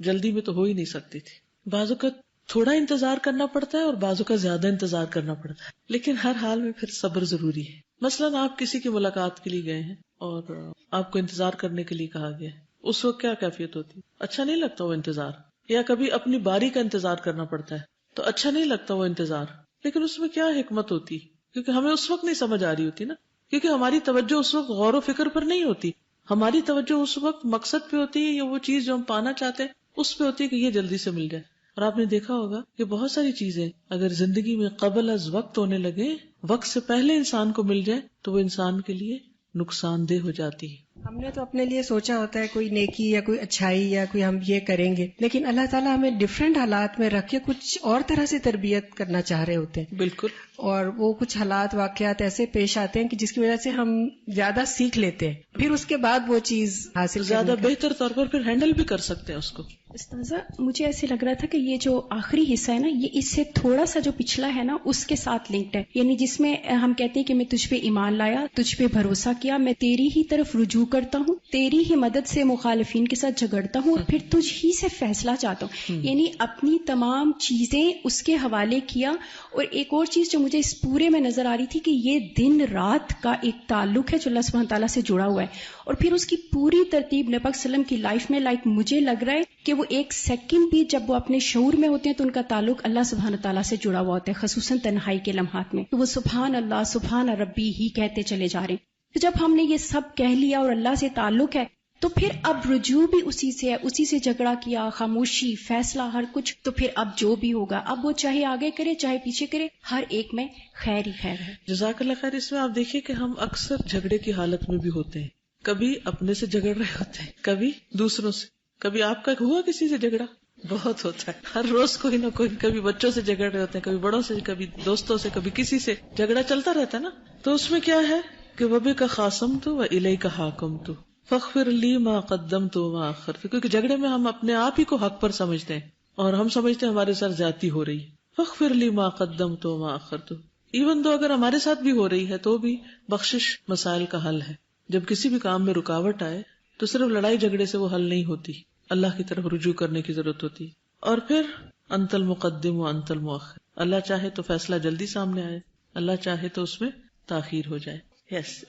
جلدی میں تو ہو ہی نہیں سکتی تھی. بعض اوقات تھوڑا انتظار کرنا پڑتا ہے اور بعض اوقات زیادہ انتظار کرنا پڑتا ہے، لیکن ہر حال میں پھر صبر ضروری ہے. مثلا آپ کسی کی ملاقات کے لیے گئے ہیں اور آپ کو انتظار کرنے کے لیے کہا گیا ہے، اس وقت کیا کیفیت ہوتی؟ اچھا نہیں لگتا وہ انتظار. یا کبھی اپنی باری کا انتظار کرنا پڑتا ہے تو اچھا نہیں لگتا وہ انتظار، لیکن اس میں کیا حکمت ہوتی؟ کیونکہ ہمیں اس وقت نہیں سمجھ آ رہی ہوتی نا، کیونکہ ہماری توجہ اس وقت غور و فکر پر نہیں ہوتی، ہماری توجہ اس وقت مقصد پہ ہوتی ہے، یا وہ چیز جو ہم پانا چاہتے ہیں اس پہ ہوتی ہے کہ یہ جلدی سے مل جائے. اور آپ نے دیکھا ہوگا کہ بہت ساری چیزیں اگر زندگی میں قبل از وقت ہونے لگے، وقت سے پہلے انسان کو مل جائے تو وہ انسان کے لیے نقصان دہ ہو جاتی ہے. ہم نے تو اپنے لیے سوچا ہوتا ہے کوئی نیکی یا کوئی اچھائی یا کوئی ہم یہ کریں گے، لیکن اللہ تعالیٰ ہمیں ڈفرینٹ حالات میں رکھ کے کچھ اور طرح سے تربیت کرنا چاہ رہے ہوتے ہیں. بالکل. اور وہ کچھ حالات واقعات ایسے پیش آتے ہیں کہ جس کی وجہ سے ہم زیادہ سیکھ لیتے ہیں، پھر اس کے بعد وہ چیز حاصل زیادہ بہتر طور پر پھر ہینڈل بھی کر سکتے ہیں اس کو. استاذہ مجھے ایسے لگ رہا تھا کہ یہ جو آخری حصہ ہے نا، یہ اس سے تھوڑا سا جو پچھلا ہے نا اس کے ساتھ لنکڈ ہے، یعنی جس میں ہم کہتے ہیں کہ میں تجھ پہ ایمان لایا، تجھ پہ بھروسہ کیا، میں تیری ہی طرف رجوع کرتا ہوں، تیری ہی مدد سے مخالفین کے ساتھ جھگڑتا ہوں، اور پھر تجھ ہی سے فیصلہ چاہتا ہوں. یعنی اپنی تمام چیزیں اس کے حوالے کیا. اور ایک اور چیز جو مجھے اس پورے میں نظر آ رہی تھی کہ یہ دن رات کا ایک تعلق ہے جو اللہ سبحانہ تعالیٰ سے جڑا ہوا ہے، اور پھر اس کی پوری ترتیب نبی پاک صلی اللہ علیہ وسلم کی لائف میں مجھے لگ رہا ہے کہ وہ ایک سیکنڈ بھی جب وہ اپنے شعور میں ہوتے ہیں تو ان کا تعلق اللہ سبحانہ تعالیٰ سے جڑا ہوا ہوتا ہے، خصوصاً تنہائی کے لمحات میں، تو وہ سبحان اللہ سبحان ربی ہی کہتے چلے جا رہے ہیں. تو جب ہم نے یہ سب کہہ لیا اور اللہ سے تعلق ہے تو پھر اب رجوع بھی اسی سے ہے، اسی سے جھگڑا کیا، خاموشی، فیصلہ، ہر کچھ. تو پھر اب جو بھی ہوگا، اب وہ چاہے آگے کرے چاہے پیچھے کرے، ہر ایک میں خیر ہی خیر ہے. جزاک اللہ خیر. اس میں آپ دیکھیے کہ ہم اکثر جھگڑے کی حالت میں بھی ہوتے ہیں. کبھی اپنے سے جھگڑ رہے ہوتے ہیں، کبھی دوسروں سے. کبھی آپ کا ہوا کسی سے جھگڑا؟ بہت ہوتا ہے ہر روز کوئی نہ کوئی. کبھی بچوں سے جھگڑ رہے ہوتے ہیں، کبھی بڑوں سے، کبھی دوستوں سے، کبھی کسی سے. جھگڑا چلتا رہتا ہے نا. تو اس میں کیا ہے کہ وبک خاصمت و الیک حاکمت فاغفر لی ما قدمت وما اخرت. کیونکہ جھگڑے میں ہم اپنے آپ ہی کو حق پر سمجھتے ہیں اور ہم سمجھتے ہیں ہمارے ساتھ زیادتی ہو رہی ہے. فاغفر لی ما قدمت وما اخرت. ایون دو اگر ہمارے ساتھ بھی ہو رہی ہے تو بھی بخشش مسائل کا حل ہے. جب کسی بھی کام میں رکاوٹ آئے تو صرف لڑائی جھگڑے سے وہ حل نہیں ہوتی، اللہ کی طرف رجوع کرنے کی ضرورت ہوتی. اور پھر انت المقدم و انت المؤخر. اللہ چاہے تو فیصلہ جلدی سامنے آئے، اللہ چاہے تو اس میں تاخیر ہو جائے.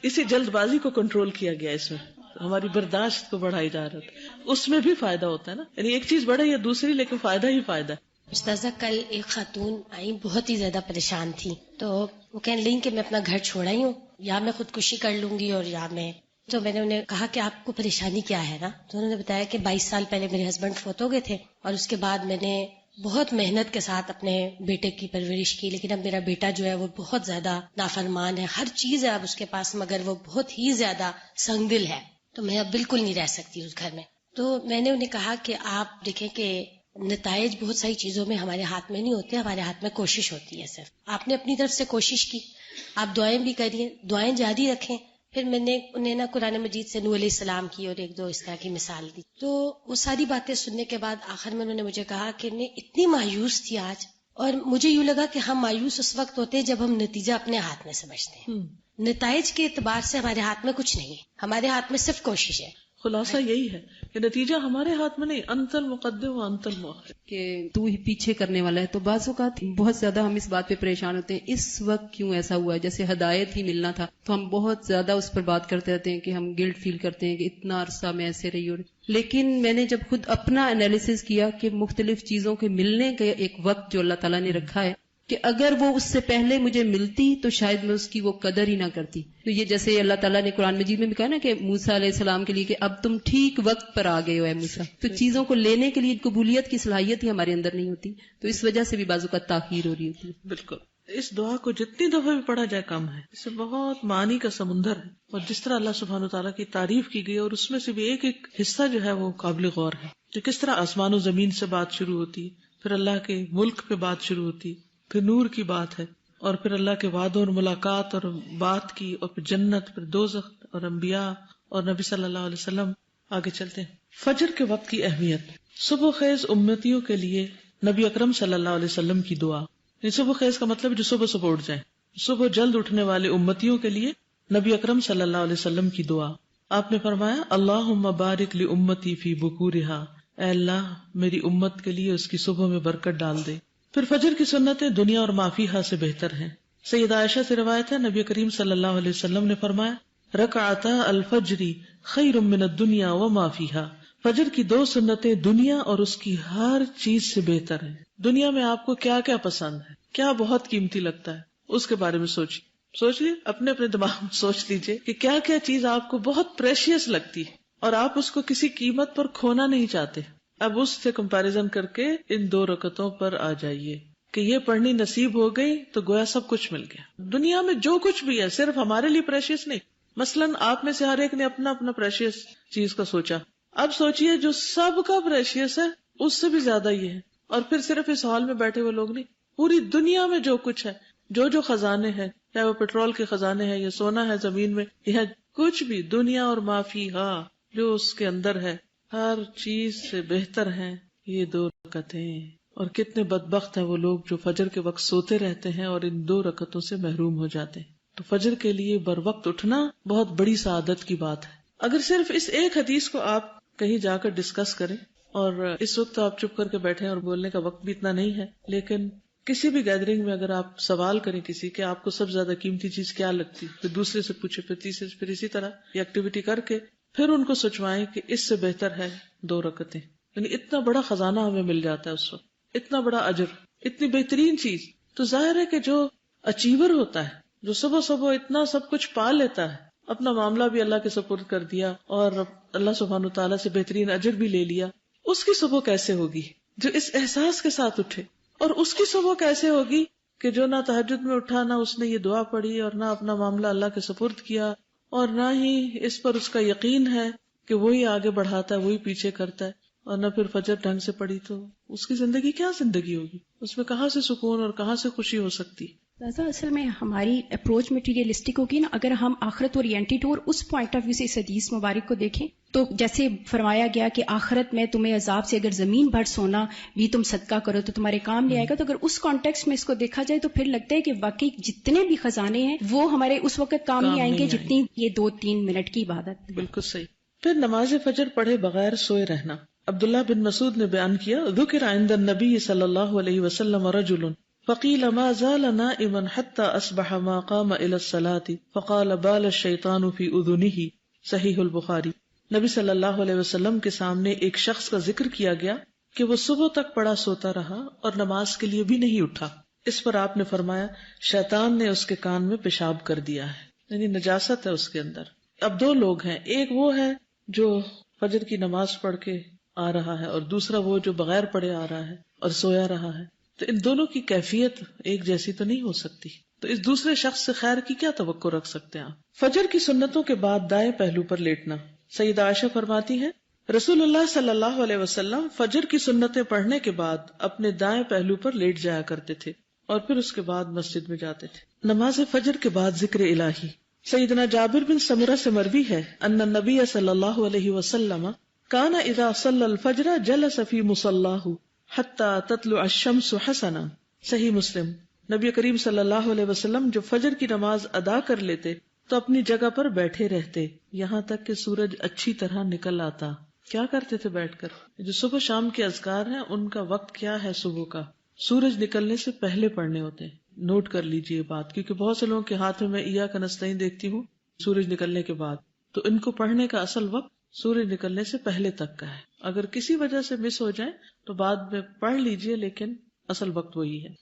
اسی جلد بازی کو کنٹرول کیا گیا. اس میں ہماری برداشت کو بڑھائی جا رہا تھا. اس میں بھی فائدہ ہوتا ہے نا، یعنی ایک چیز بڑھے یا دوسری، لیکن فائدہ ہی فائدہ ہے. استاذہ کل ایک خاتون آئی، بہت ہی زیادہ پریشان تھی. تو وہ کہنے لگی کہ میں اپنا گھر چھوڑ آئی ہوں، یا میں خودکشی کر لوں گی اور یا میں. تو میں نے انہیں کہا کہ آپ کو پریشانی کیا ہے نا. تو انہوں نے بتایا کہ 22 سال پہلے میرے ہسبینڈ فوت ہو گئے تھے اور اس کے بعد میں نے بہت محنت کے ساتھ اپنے بیٹے کی پرورش کی، لیکن اب میرا بیٹا جو ہے وہ بہت زیادہ نافرمان ہے. ہر چیز ہے اب اس کے پاس، مگر وہ بہت ہی زیادہ سنگ دل ہے. تو میں اب بالکل نہیں رہ سکتی اس گھر میں. تو میں نے انہیں کہا کہ آپ دیکھیں کہ نتائج بہت ساری چیزوں میں ہمارے ہاتھ میں نہیں ہوتے، ہمارے ہاتھ میں کوشش ہوتی ہے. صرف آپ نے اپنی طرف سے کوشش کی، آپ دعائیں بھی کریے، دعائیں جاری رکھیں. پھر میں نے انہیں نا قرآن مجید سے نوح علیہ السلام کی اور ایک دو اس طرح کی مثال دی. تو وہ ساری باتیں سننے کے بعد آخر میں انہوں نے مجھے کہا کہ میں اتنی مایوس تھی آج، اور مجھے یوں لگا کہ ہم مایوس اس وقت ہوتے ہیں جب ہم نتیجہ اپنے ہاتھ میں سمجھتے ہیں. نتائج کے اعتبار سے ہمارے ہاتھ میں کچھ نہیں ہے، ہمارے ہاتھ میں صرف کوشش ہے. خلاصہ یہی ہے کہ نتیجہ ہمارے ہاتھ میں نہیں، انت المقدم و انت المؤخر، کہ تو ہی پیچھے کرنے والا ہے. تو بعض اوقات بہت زیادہ ہم اس بات پہ پریشان ہوتے ہیں، اس وقت کیوں ایسا ہوا ہے. جیسے ہدایت ہی ملنا تھا تو ہم بہت زیادہ اس پر بات کرتے رہتے ہیں کہ ہم گلٹ فیل کرتے ہیں کہ اتنا عرصہ میں ایسے رہی. اور لیکن میں نے جب خود اپنا انالیسس کیا کہ مختلف چیزوں کے ملنے کا ایک وقت جو اللہ تعالیٰ نے رکھا ہے، کہ اگر وہ اس سے پہلے مجھے ملتی تو شاید میں اس کی وہ قدر ہی نہ کرتی. تو یہ جیسے اللہ تعالیٰ نے قرآن مجید میں بھی کہا نا کہ موسیٰ علیہ السلام کے لیے کہ اب تم ٹھیک وقت پر آ گئے ہو اے موسیٰ. تو چیزوں کو لینے کے لیے قبولیت کی صلاحیت ہی ہمارے اندر نہیں ہوتی، تو اس وجہ سے بھی بعض اوقات تاخیر ہو رہی ہوتی ہے. بالکل. اس دعا کو جتنی دفعہ بھی پڑھا جائے کم ہے. اس سے بہت معنی کا سمندر ہے، اور جس طرح اللہ سبحانہ وتعالیٰ کی تعریف کی گئی، اور اس میں سے بھی ایک ایک حصہ جو ہے وہ قابل غور ہے. کہ کس طرح آسمان و زمین سے بات شروع ہوتی، پھر اللہ کے ملک پہ بات شروع ہوتی، پھر نور کی بات ہے، اور پھر اللہ کے وعدوں اور ملاقات اور بات کی، اور پھر جنت، پھر دوزخ اور انبیاء اور نبی صلی اللہ علیہ وسلم. آگے چلتے ہیں. فجر کے وقت کی اہمیت. صبح خیز امتیوں کے لیے نبی اکرم صلی اللہ علیہ وسلم کی دعا. صبح خیز کا مطلب جو صبح صبح اٹھ جائیں. صبح جلد اٹھنے والے امتیوں کے لیے نبی اکرم صلی اللہ علیہ وسلم کی دعا. آپ نے فرمایا اللہم بارک لامتی فی بکورہا، اے اللہ میری امت کے لیے اس کی صبح میں برکت ڈال دے. پھر فجر کی سنتیں دنیا اور ما فیہا سے بہتر ہیں. سیدہ عائشہ سے روایت ہے نبی کریم صلی اللہ علیہ وسلم نے فرمایا رکعتا الفجر خیر من الدنیا وما فیہا. فجر کی 2 سنتیں دنیا اور اس کی ہر چیز سے بہتر ہیں. دنیا میں آپ کو کیا کیا پسند ہے، کیا بہت قیمتی لگتا ہے، اس کے بارے میں سوچیے، اپنے دماغ میں سوچ لیجئے کہ کیا کیا چیز آپ کو بہت پریشیس لگتی ہے اور آپ اس کو کسی قیمت پر کھونا نہیں چاہتے. اب اس سے کمپیریزن کر کے ان 2 رکعتوں پر آ جائیے کہ یہ پڑھنی نصیب ہو گئی تو گویا سب کچھ مل گیا. دنیا میں جو کچھ بھی ہے صرف ہمارے لیے پریشیس نہیں. مثلاً آپ میں سے ہر ایک نے اپنا اپنا پریشیس چیز کا سوچا. اب سوچئے جو سب کا پریشیس ہے اس سے بھی زیادہ یہ ہے. اور پھر صرف اس ہال میں بیٹھے ہوئے لوگ نہیں، پوری دنیا میں جو کچھ ہے، جو خزانے ہیں، چاہے وہ پیٹرول کے خزانے ہیں یا سونا ہے زمین میں یا کچھ بھی، دنیا اور ما فیہا جو اس کے اندر ہے، ہر چیز سے بہتر ہیں یہ 2 رکعتیں. اور کتنے بدبخت ہیں وہ لوگ جو فجر کے وقت سوتے رہتے ہیں اور ان 2 رکعتوں سے محروم ہو جاتے ہیں. تو فجر کے لیے بر وقت اٹھنا بہت بڑی سعادت کی بات ہے. اگر صرف اس ایک حدیث کو آپ کہیں جا کر ڈسکس کریں، اور اس وقت آپ چپ کر کے بیٹھیں اور بولنے کا وقت بھی اتنا نہیں ہے، لیکن کسی بھی گیدرنگ میں اگر آپ سوال کریں کسی کہ آپ کو سب زیادہ قیمتی چیز کیا لگتی، پھر دوسرے سے پوچھے، پھر تیسرے سے، پھر اسی طرح یہ ایکٹیویٹی کر کے پھر ان کو سوچوائیں کہ اس سے بہتر ہے 2 رکعتیں. یعنی اتنا بڑا خزانہ ہمیں مل جاتا ہے اس وقت، اتنا بڑا اجر، اتنی بہترین چیز. تو ظاہر ہے کہ جو اچیور ہوتا ہے، جو صبح صبح اتنا سب کچھ پا لیتا ہے اپنا معاملہ بھی اللہ کے سپرد کر دیا اور اللہ سبحانہ تعالیٰ سے بہترین اجر بھی لے لیا، اس کی صبح کیسے ہوگی جو اس احساس کے ساتھ اٹھے؟ اور اس کی صبح کیسے ہوگی کہ جو نہ تہجد میں اٹھا، نہ اس نے یہ دعا پڑھی اور نہ اپنا معاملہ اللہ کے سپرد کیا، اور نہ ہی اس پر اس کا یقین ہے کہ وہی آگے بڑھاتا ہے، وہی پیچھے کرتا ہے، اور نہ پھر فجر ڈھنگ سے پڑھی، تو اس کی زندگی کیا زندگی ہوگی؟ اس میں کہاں سے سکون اور کہاں سے خوشی ہو سکتی؟ اصل میں ہماری اپروچ مٹیریلسٹک ہوگی نا، اگر ہم آخرت اورینٹڈ اور اس پوائنٹ آف ویو سے اس حدیث مبارک کو دیکھیں تو جیسے فرمایا گیا کہ آخرت میں تمہیں عذاب سے اگر زمین بھر سونا بھی تم صدقہ کرو تو تمہارے کام نہیں آئے گا، تو اگر اس کانٹیکسٹ میں اس کو دیکھا جائے تو پھر لگتا ہے کہ واقعی جتنے بھی خزانے ہیں وہ ہمارے اس وقت کام نہیں آئیں گے جتنی یہ 2-3 منٹ کی عبادت۔ بالکل صحیح۔ پھر نماز فجر پڑھے بغیر سوئے رہنا۔ عبداللہ بن مسعود نے بیان کیا، ذکر عند النبی صلی اللہ علیہ وسلم رجل فقیل ما زال نائما حتى اصبح ما قام الى الصلاة فقال بال الشیطان فی اذنه، صحیح البخاری۔ نبی صلی اللہ علیہ وسلم کے سامنے ایک شخص کا ذکر کیا گیا کہ وہ صبح تک پڑا سوتا رہا اور نماز کے لیے بھی نہیں اٹھا۔ اس پر آپ نے فرمایا شیطان نے اس کے کان میں پیشاب کر دیا ہے، یعنی نجاست ہے اس کے اندر۔ اب دو لوگ ہیں، ایک وہ ہے جو فجر کی نماز پڑھ کے آ رہا ہے اور دوسرا وہ جو بغیر پڑھے آ رہا ہے اور سویا رہا ہے، تو ان دونوں کی کیفیت ایک جیسی تو نہیں ہو سکتی، تو اس دوسرے شخص سے خیر کی کیا توقع رکھ سکتے ہیں آپ؟ فجر کی سنتوں کے بعد دائیں پہلو پر لیٹنا۔ سیدہ عائشہ فرماتی ہیں رسول اللہ صلی اللہ علیہ وسلم فجر کی سنتیں پڑھنے کے بعد اپنے دائیں پہلو پر لیٹ جایا کرتے تھے اور پھر اس کے بعد مسجد میں جاتے تھے۔ نماز فجر کے بعد ذکر الہی۔ سیدنا جابر بن سمرہ سے مروی ہے ان النبی صلی اللہ علیہ وسلم کان اذا صلی الفجر جلس فی مصلاہ حتی تطلع الشمس حسنا، صحیح مسلم۔ نبی کریم صلی اللہ علیہ وسلم جو فجر کی نماز ادا کر لیتے تو اپنی جگہ پر بیٹھے رہتے یہاں تک کہ سورج اچھی طرح نکل آتا۔ کیا کرتے تھے بیٹھ کر؟ جو صبح شام کے اذکار ہیں ان کا وقت کیا ہے؟ صبح کا سورج نکلنے سے پہلے پڑھنے ہوتے ہیں۔ نوٹ کر لیجئے بات، کیونکہ بہت سے لوگوں کے ہاتھ میں ایاک نستعین دیکھتی ہوں سورج نکلنے کے بعد، تو ان کو پڑھنے کا اصل وقت سورج نکلنے سے پہلے تک کا ہے۔ اگر کسی وجہ سے مس ہو جائے تو بعد میں پڑھ لیجئے، لیکن اصل وقت وہی ہے۔